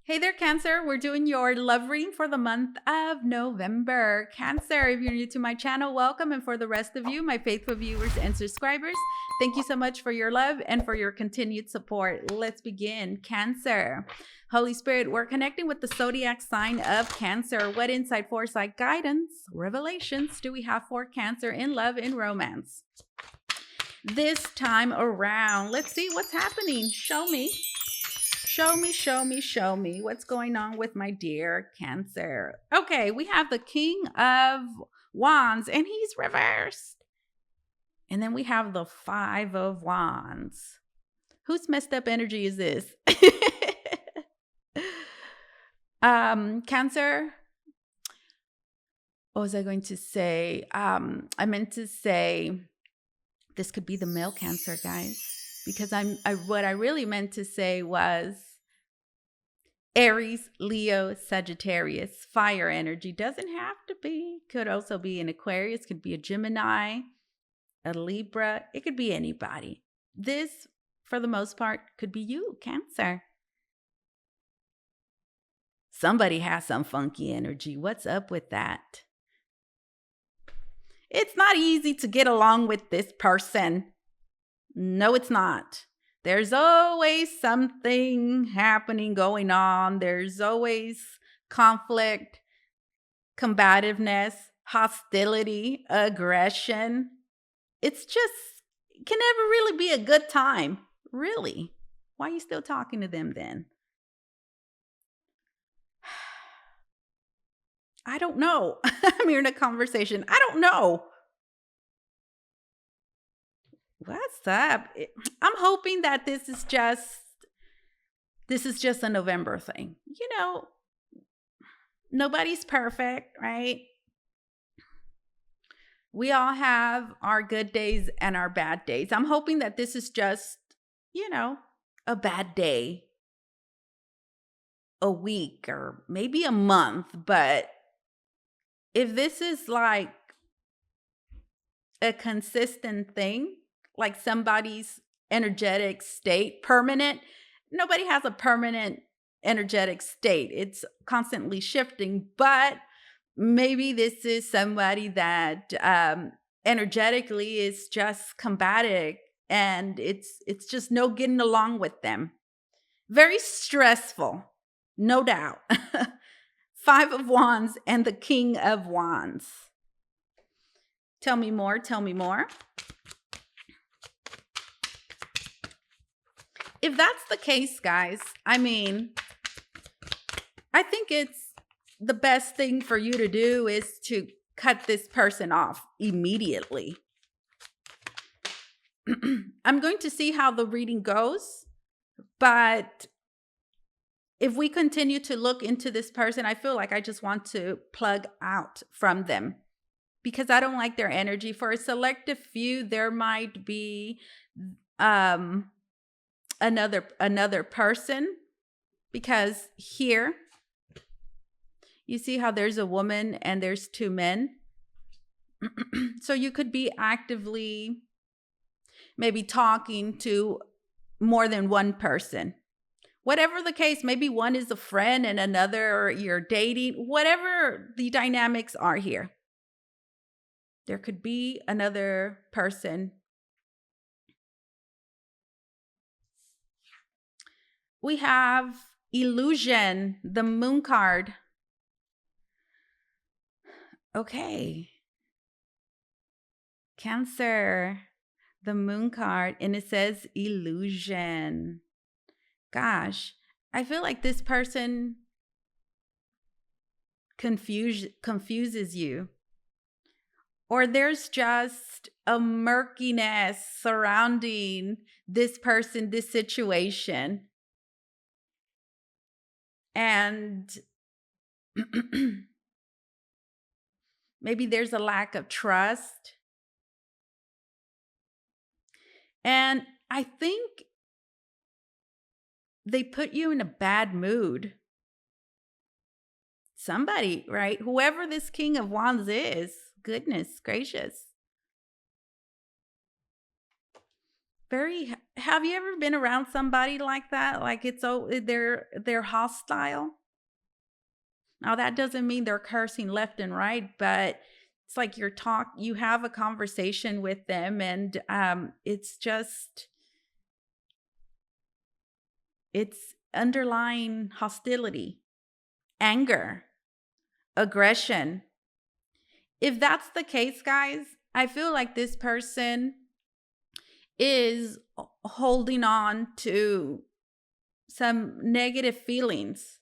Hey there, Cancer. We're doing your love reading for the month of November. Cancer, if you're new to my channel, welcome. And for the rest of you, my faithful viewers and subscribers, thank you so much for your love and for your continued support. Let's begin. Cancer. Holy Spirit, we're connecting with the zodiac sign of Cancer. What insight, foresight, guidance, revelations do we have for Cancer in love and romance? This time around, let's see what's happening. Show me. Show me, show me, show me what's going on with my dear Cancer. Okay, we have the King of Wands, and he's reversed. And then we have the Five of Wands. Whose messed up energy is this? Cancer. What was I going to say? I meant to say this could be the male Cancer, guys, because what I really meant to say was Aries, Leo, Sagittarius, fire energy. Doesn't have to be. Could also be an Aquarius, could be a Gemini, a Libra. It could be anybody. This, for the most part, could be you, Cancer. Somebody has some funky energy. What's up with that? It's not easy to get along with this person. No, it's not. There's always something happening, going on. There's always conflict, combativeness, hostility, aggression. It can never really be a good time. Really. Why are you still talking to them then? I don't know. I'm here in a conversation. I don't know. What's up? I'm hoping that this is just a November thing. You know, nobody's perfect, right? We all have our good days and our bad days. I'm hoping that this is just, a bad day, a week, or maybe a month. But if this is like a consistent thing, like somebody's energetic state, permanent. Nobody has a permanent energetic state. It's constantly shifting, but maybe this is somebody that energetically is just combative and it's just no getting along with them. Very stressful, no doubt. Five of Wands and the King of Wands. Tell me more, tell me more. If that's the case, guys, I think it's the best thing for you to do is to cut this person off immediately. I'm going to see how the reading goes, but if we continue to look into this person, I feel like I just want to plug out from them because I don't like their energy. For a selective few, there might be another person, because here you see how there's a woman and there's two men. So you could be actively maybe talking to more than one person. Whatever the case, maybe one is a friend and another you're dating, whatever the dynamics are here. There could be another person. We have Illusion, the Moon card. Okay. Cancer, the Moon card, and it says illusion. Gosh, I feel like this person confuses you. Or there's just a murkiness surrounding this person, this situation. And maybe there's a lack of trust. And I think they put you in a bad mood. Somebody, right? Whoever this King of Wands is, goodness gracious. Very have you ever been around somebody like that? Like they're hostile. Now that doesn't mean they're cursing left and right, but it's like you have a conversation with them, and it's underlying hostility, anger, aggression. If that's the case, guys, I feel like this person is holding on to some negative feelings.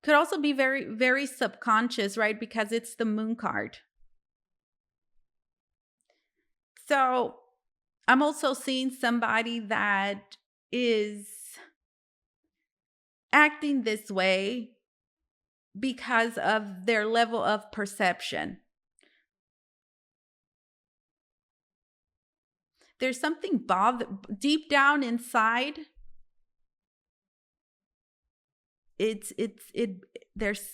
Could also be very, very subconscious, right? Because it's the moon card. So I'm also seeing somebody that is acting this way because of their level of perception. There's something deep down inside. There's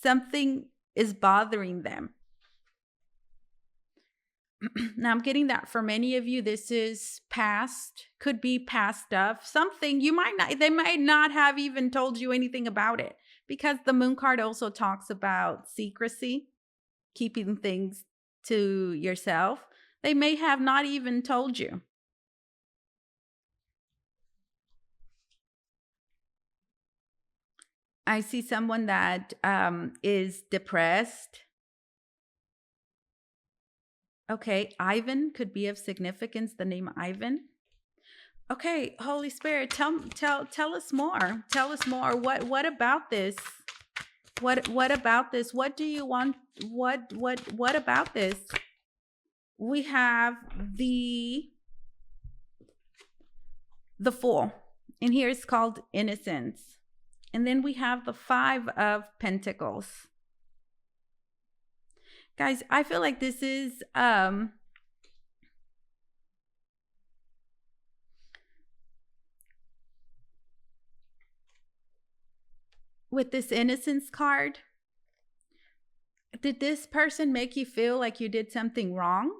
something is bothering them. Now I'm getting that for many of you, this is past, could be past stuff. Something they might not have even told you anything about it, because the moon card also talks about secrecy, keeping things to yourself. They may have not even told you. I see someone that is depressed. Okay, Ivan could be of significance, the name Ivan. Okay, Holy Spirit, tell us more. Tell us more. What about this? What about this? What do you want? What about this? We have the Fool, and here it's called innocence. And then we have the 5 of Pentacles. Guys, I feel like this is with this innocence card, did this person make you feel like you did something wrong?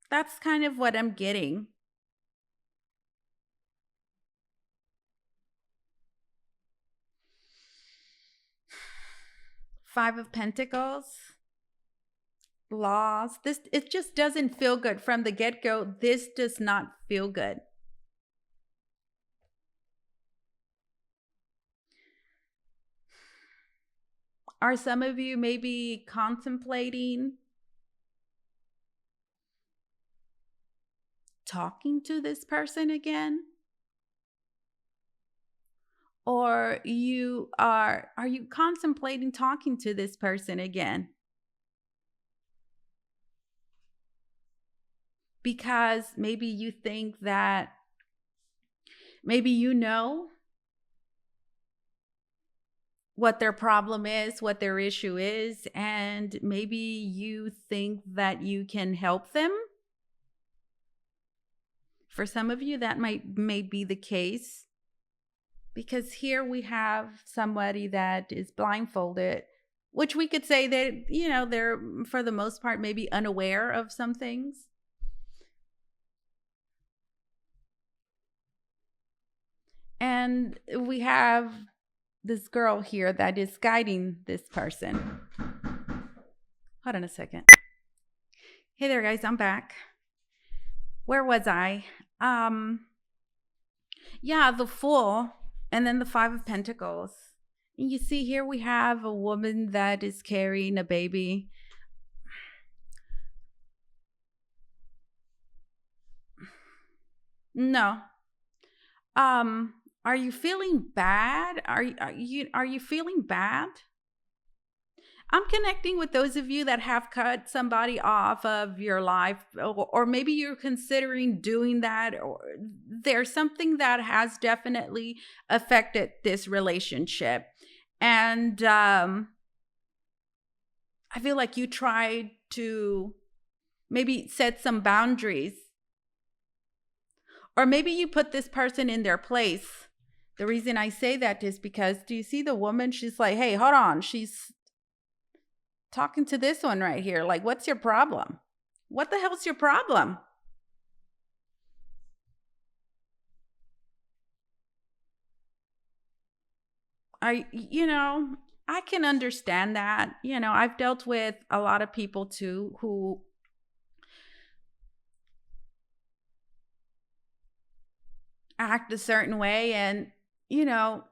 That's kind of what I'm getting. Five of Pentacles, loss. It just doesn't feel good from the get-go. This does not feel good. Are some of you maybe contemplating talking to this person again? Or are you contemplating talking to this person again? Because maybe you think that maybe you know what their problem is, what their issue is, and maybe you think that you can help them. For some of you, that may be the case. Because here we have somebody that is blindfolded, which we could say that, they're for the most part maybe unaware of some things. And we have this girl here that is guiding this person. Hold on a second. Hey there, guys, I'm back. Where was I? Yeah, the Fool. And then the 5 of Pentacles. And you see here we have a woman that is carrying a baby. No. Are you feeling bad? Are you feeling bad? I'm connecting with those of you that have cut somebody off of your life, or maybe you're considering doing that, or there's something that has definitely affected this relationship. And I feel like you tried to maybe set some boundaries, or maybe you put this person in their place. The reason I say that is because, do you see the woman? She's like, hey, hold on. She's talking to this one right here. Like, what's your problem? What the hell's your problem? I can understand that. I've dealt with a lot of people too who act a certain way, and you know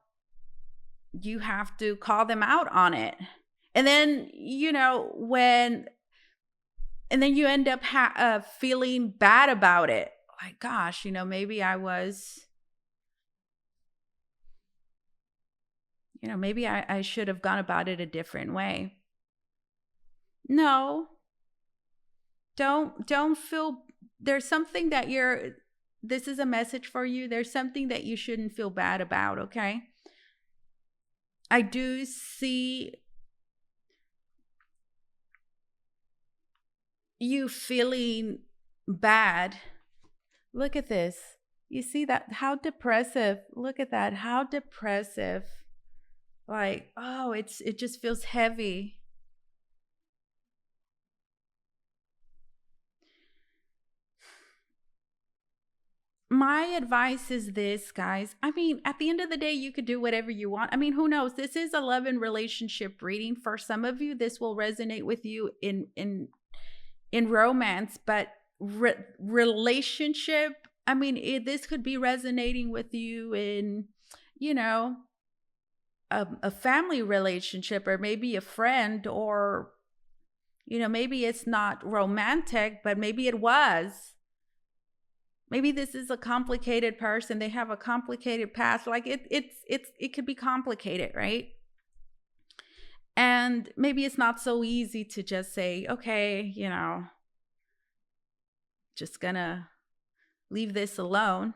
you have to call them out on it. And then when and then you end up feeling bad about it, like, gosh, maybe I should have gone about it a different way. No, don't feel. There's something that this is a message for you. There's something that you shouldn't feel bad about, okay? I do see you feeling bad. Look at this. You see that? How depressive. Look at that. How depressive. Like, oh, it just feels heavy. My advice is this, guys. I mean, at the end of the day, you could do whatever you want. I mean, who knows? This is a love and relationship reading. For some of you, this will resonate with you in romance, but relationship, I mean, this could be resonating with you in, a family relationship, or maybe a friend, or maybe it's not romantic, but maybe it was. Maybe this is a complicated person. They have a complicated past. Like it could be complicated, right? And maybe it's not so easy to just say, okay, just gonna leave this alone.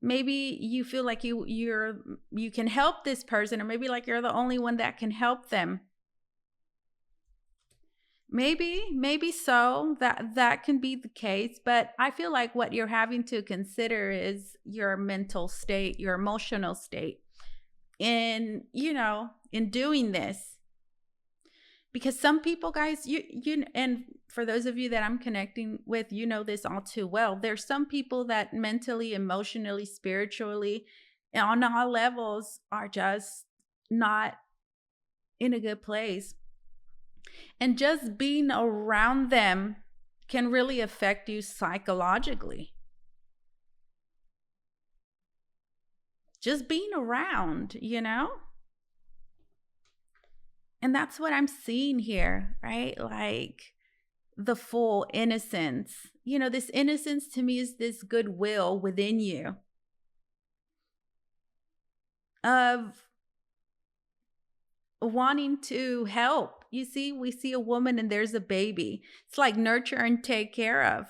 Maybe you feel like you can help this person, or maybe like you're the only one that can help them. Maybe so, that can be the case, but I feel like what you're having to consider is your mental state, your emotional state in doing this. Because some people, guys, and for those of you that I'm connecting with, this all too well. There's some people that mentally, emotionally, spiritually, on all levels are just not in a good place. And just being around them can really affect you psychologically. Just being around, And that's what I'm seeing here, right? Like the full innocence. This innocence to me is this goodwill within you of wanting to help. You see, we see a woman and there's a baby. It's like nurture and take care of.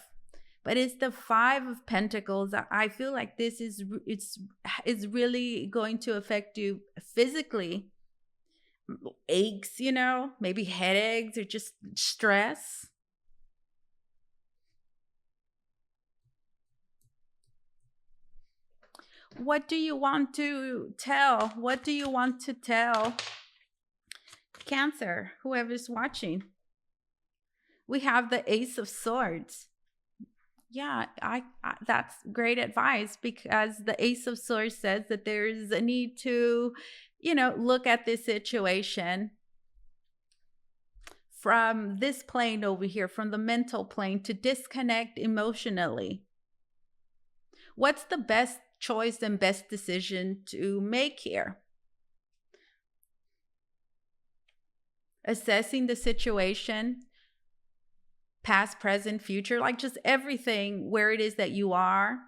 But it's the 5 of Pentacles. I feel like this is really going to affect you physically. Aches, maybe headaches or just stress. What do you want to tell? What do you want to tell Cancer, whoever's watching? We have the Ace of Swords. Yeah, I that's great advice, because the Ace of Swords says that there's a need to, look at this situation from this plane over here, from the mental plane, to disconnect emotionally. What's the best choice and best decision to make here? Assessing the situation, past, present, future, like just everything, where it is that you are.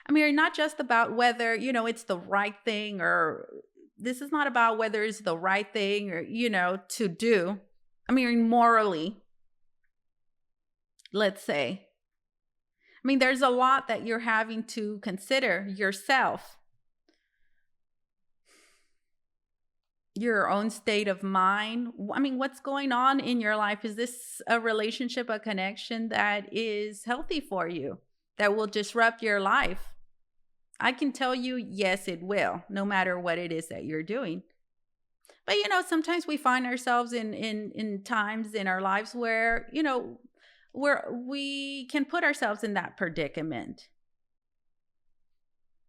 I mean, not just about whether, it's the right thing, or this is not about whether it's the right thing or, to do. I mean, morally, let's say. I mean, there's a lot that you're having to consider yourself. Your own state of mind. I mean, what's going on in your life? Is this a relationship, a connection that is healthy for you, that will disrupt your life? I can tell you, yes, it will, no matter what it is that you're doing. But, sometimes we find ourselves in times in our lives where, where we can put ourselves in that predicament.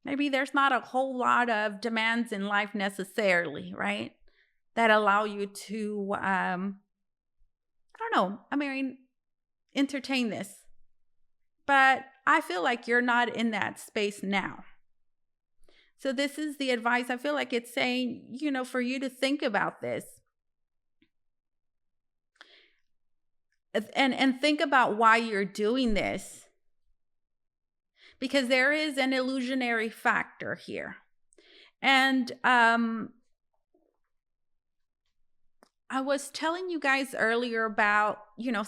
Maybe there's not a whole lot of demands in life necessarily, right? That allow you to, I don't know, I mean, entertain this. But I feel like you're not in that space now. So this is the advice. I feel like it's saying, for you to think about this and think about why you're doing this. Because there is an illusionary factor here. And I was telling you guys earlier about,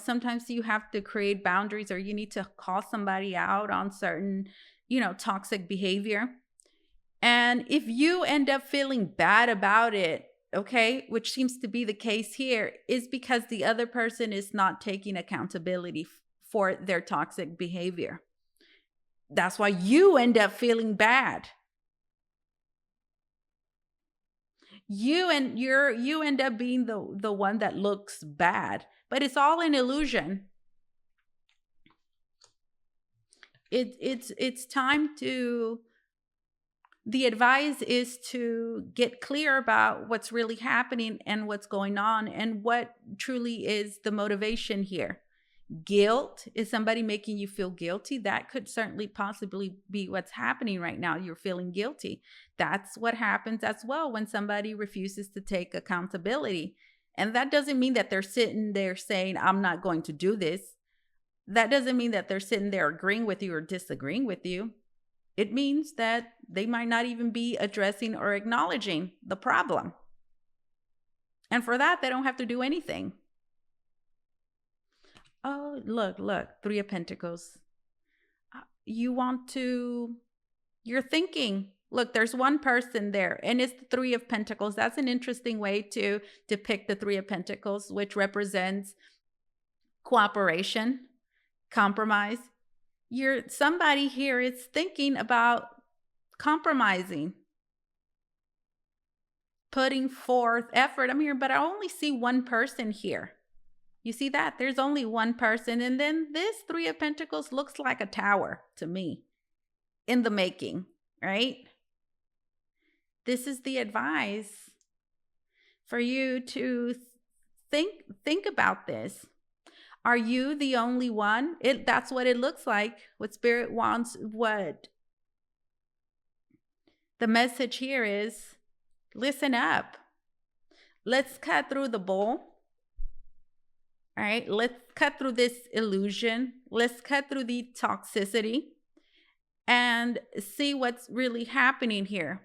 sometimes you have to create boundaries or you need to call somebody out on certain, toxic behavior. And if you end up feeling bad about it, okay, which seems to be the case here, is because the other person is not taking accountability for their toxic behavior. That's why you end up feeling bad. You end up being the one that looks bad, but it's all an illusion. It's time to, the advice is to get clear about what's really happening and what's going on and what truly is the motivation here. Guilt, is somebody making you feel guilty? That could certainly possibly be what's happening right now. You're feeling guilty. That's what happens as well when somebody refuses to take accountability. And that doesn't mean that they're sitting there saying, I'm not going to do this. That doesn't mean that they're sitting there agreeing with you or disagreeing with you. It means that they might not even be addressing or acknowledging the problem. And for that, they don't have to do anything. Oh, look, 3 of Pentacles. You're thinking, look, there's one person there, and it's the 3 of Pentacles. That's an interesting way to depict the 3 of Pentacles, which represents cooperation, compromise. Somebody here is thinking about compromising, putting forth effort. I'm here, but I only see one person here. You see that? There's only one person. And then this 3 of Pentacles looks like a tower to me in the making, right? This is the advice for you to think about this. Are you the only one? That's what it looks like. What Spirit wants, what the message here is, listen up. Let's cut through the bull. All right, let's cut through this illusion. Let's cut through the toxicity and see what's really happening here.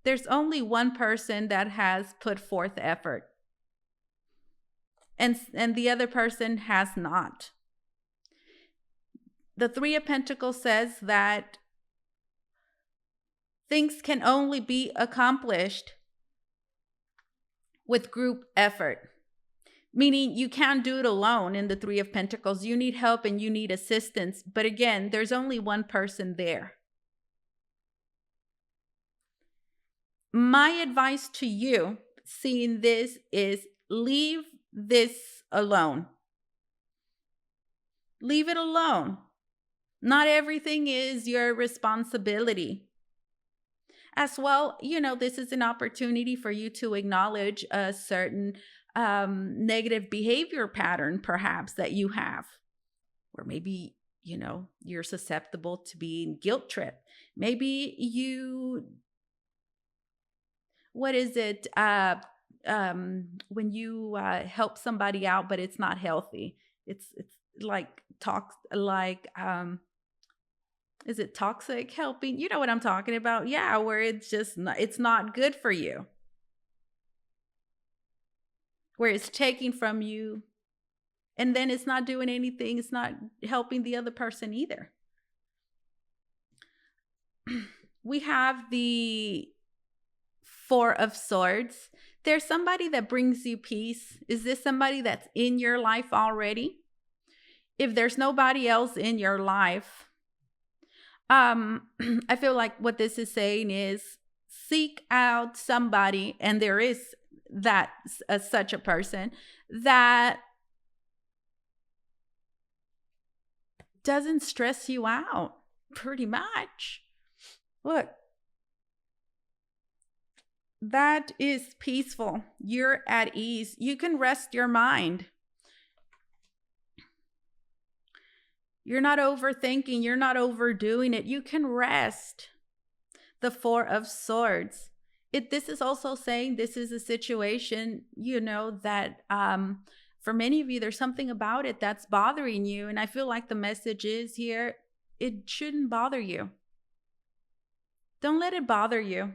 There's only one person that has put forth effort, and the other person has not. The 3 of Pentacles says that things can only be accomplished with group effort. Meaning you can't do it alone in the 3 of Pentacles. You need help and you need assistance. But again, there's only one person there. My advice to you, seeing this, is leave this alone. Leave it alone. Not everything is your responsibility. As well, this is an opportunity for you to acknowledge a certain negative behavior pattern perhaps that you have, or maybe you're susceptible to being guilt tripped. Maybe when you help somebody out but it's not healthy, it's like is it toxic helping? You know what I'm talking about? Yeah, where it's not good for you, where it's taking from you and then it's not doing anything. It's not helping the other person either. We have the 4 of Swords. There's somebody that brings you peace. Is this somebody that's in your life already? If there's nobody else in your life, I feel like what this is saying is seek out somebody, and there is such a person that doesn't stress you out, pretty much. Look, That is peaceful. You're at ease. You can rest your mind. You're not overthinking. You're not overdoing it. You can rest. The Four of Swords. This is also saying this is a situation, that for many of you, there's something about it that's bothering you. And I feel like the message is here, it shouldn't bother you. Don't let it bother you.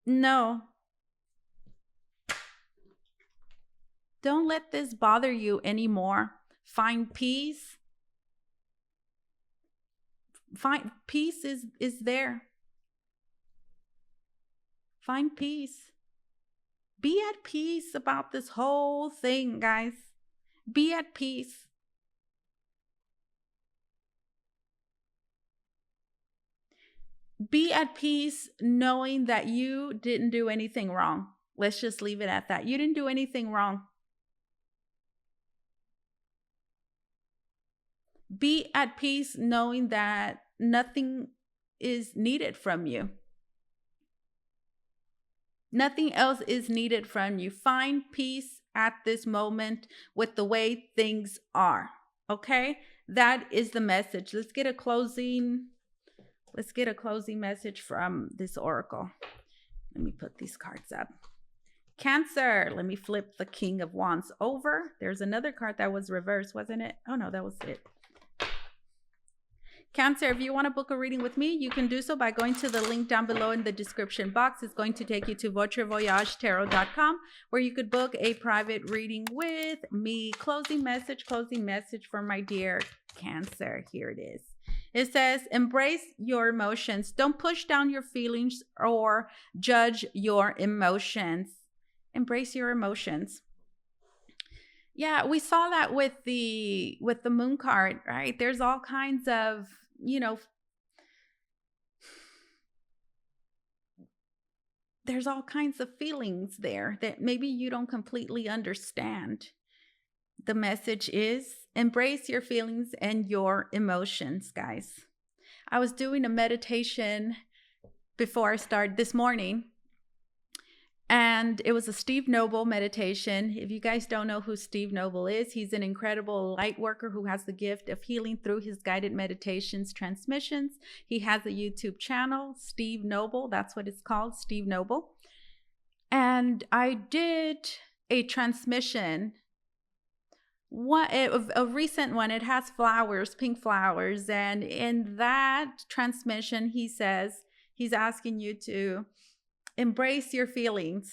No. Don't let this bother you anymore. Find peace. Find peace is there. Find peace. Be at peace about this whole thing, guys. Be at peace. Be at peace knowing that you didn't do anything wrong. Let's just leave it at that. You didn't do anything wrong. Be at peace knowing that nothing is needed from you. Nothing else is needed from you. Find peace at this moment with the way things are. Okay? That is the message. Let's get a closing message from this oracle. Let me put these cards up. Cancer. Let me flip the King of Wands over. There's another card that was reversed, wasn't it? Oh no, that was it. Cancer, if you want to book a reading with me, you can do so by going to the link down below in the description box. It's going to take you to Votre, Voyage, Tarot.com, where you could book a private reading with me. Closing message for my dear Cancer. Here it is. It says, embrace your emotions. Don't push down your feelings or judge your emotions. Embrace your emotions. Yeah, we saw that with the moon card, right? There's all kinds of, there's all kinds of feelings there that maybe you don't completely understand. The message is embrace your feelings and your emotions, guys. I was doing a meditation before I started this morning, and it was a Steve Noble meditation. If you guys don't know who Steve Noble is, he's an incredible light worker who has the gift of healing through his guided meditations transmissions. He has a YouTube channel, Steve Noble. That's what it's called, Steve Noble. And I did a transmission, a recent one. It has flowers, pink flowers. And in that transmission, he says he's asking you to embrace your feelings.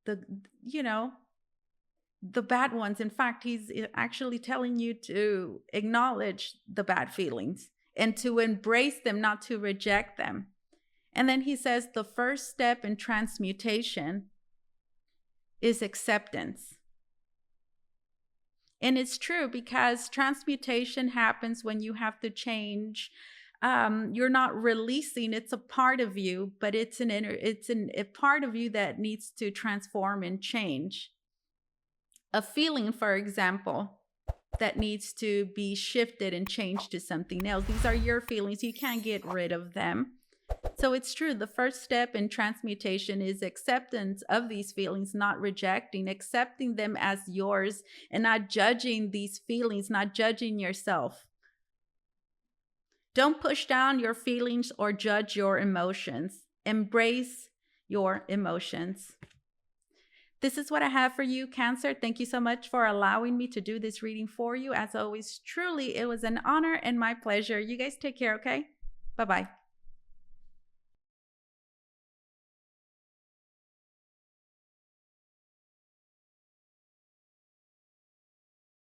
The bad ones. In fact, he's actually telling you to acknowledge the bad feelings and to embrace them, not to reject them. And then he says the first step in transmutation is acceptance. And it's true, because transmutation happens when you have to change. You're not releasing, it's a part of you, but it's a part of you that needs to transform and change. A feeling, for example, that needs to be shifted and changed to something else. These are your feelings. You can't get rid of them. So it's true. The first step in transmutation is acceptance of these feelings, not rejecting, accepting them as yours and not judging these feelings, not judging yourself. Don't push down your feelings or judge your emotions. Embrace your emotions. This is what I have for you, Cancer. Thank you so much for allowing me to do this reading for you. As always, truly, it was an honor and my pleasure. You guys take care, okay? Bye-bye.